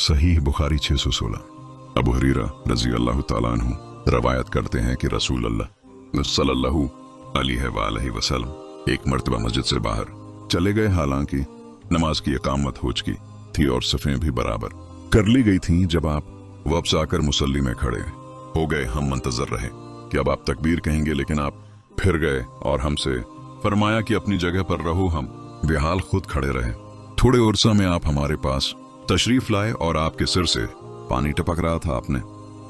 सहीह बुखारी 616। अबू हुरैरा रज़ी अल्लाह तआला अन्हु रवायत करते हैं कि रसूल अल्लाह सल्लल्लाहु अलैहि वसल्लम एक मर्तबा मस्जिद से बाहर चले गए। हालांकि नमाज की इकामत हो चुकी थी और सफ़ें भी बराबर कर ली गई थीं। जब आप वापस आकर मुसल्ली में खड़े हो गए, हम मंतजर रहे कि अब आप तकबीर कहेंगे, लेकिन आप फिर गए और हमसे फरमाया कि अपनी जगह पर रहो। हम बेहाल खुद खड़े रहे। थोड़े उर्सा में आप हमारे पास तशरीफ लाए और आपके सिर से पानी टपक रहा था। आपने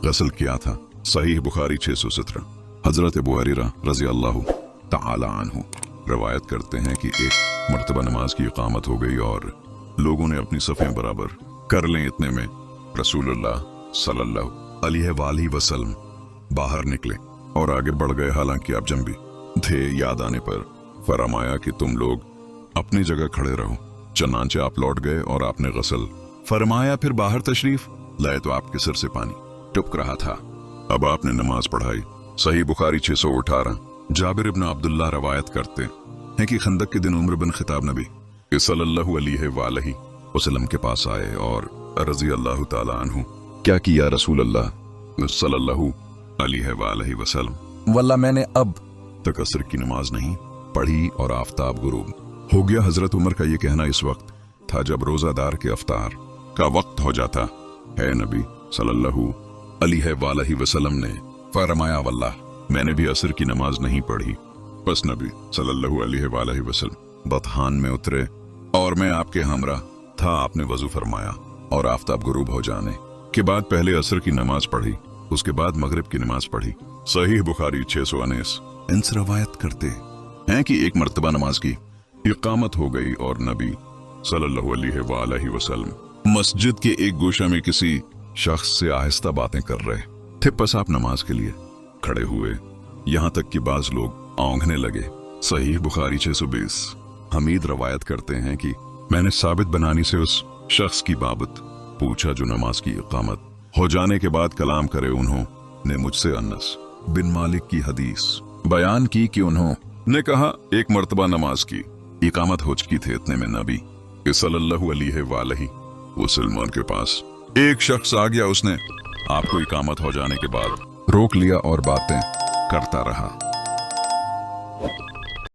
गसल किया था। सहीह बुखारी 617। हजरत अबू हुरैरा रज़ी अल्लाह तआला अन्हु रवायत करते हैं कि एक मर्तबा नमाज की इकामत हो गई और लोगों ने अपनी सफ़ें बराबर कर लें। इतने में रसूलुल्लाह सल्लल्लाहु अलैहि वसल्लम बाहर निकले और आगे बढ़ गए। हालांकि आप जंबी थे। याद आने पर फरमाया कि तुम लोग अपनी जगह खड़े रहो। चनांचे आप लौट गए और आपने गसल फरमाया। फिर बाहर तशरीफ लाए तो आपके सिर से पानी टपक रहा था। अब आपने नमाज पढ़ाई। सही बुखारी 618। जाबिर इब्न अब्दुल्लाह रवायत करते हैं कि खंदक के दिन उमर बिन खिताब नबी सल्लल्लाहु अलैहि वसल्लम के पास आए और रज़ी अल्लाह तआला अन्हु क्या किया रसूल अल्लाह सल्लल्लाहु अलैहि वसल्लम, वल्लाह मैंने अब तक असर की नमाज नहीं पढ़ी और आफताब गुरूब हो गया। हजरत उमर का ये कहना इस वक्त था जब रोजादार के अफ्तार का वक्त हो जाता है। नबी सल्लल्लाहु अलैहि वसल्लम ने फरमाया, वल्लाह मैंने भी असर की नमाज नहीं पढ़ी। बस नबी सल्लल्लाहु अलैहि वसल्लम बतहान में उतरे और मैं आपके हमरा था। आपने वजू फरमाया और आफताब गुरूब हो जाने के बाद पहले असर की नमाज पढ़ी, उसके बाद मगरिब की नमाज पढ़ी। सहीह बुखारी 619। इनसे रवायत करते हैं कि एक मर्तबा नमाज की इकामत हो गई और नबी सल्लल्लाहु अलैहि वसल्लम मस्जिद के एक गोशा में किसी शख्स से आहिस्ता बातें कर रहे थे। बस आप नमाज के लिए खड़े हुए, यहाँ तक कि बाज लोग औंघने लगे। सहीह बुखारी 620। हमीद रवायत करते हैं कि मैंने साबित बनानी से उस शख्स की बाबत पूछा जो नमाज की इकामत हो जाने के बाद कलाम करे। उन्होंने मुझसे अनस बिन मालिक की हदीस बयान की कि उन्होंने कहा एक मर्तबा नमाज की इकामत हो चुकी थी। इतने में नबी सल्लल्लाहु अलैहि वसल्लम के पास एक शख्स आ गया। उसने आपको इकामत हो जाने के बाद रोक लिया और बातें करता रहा।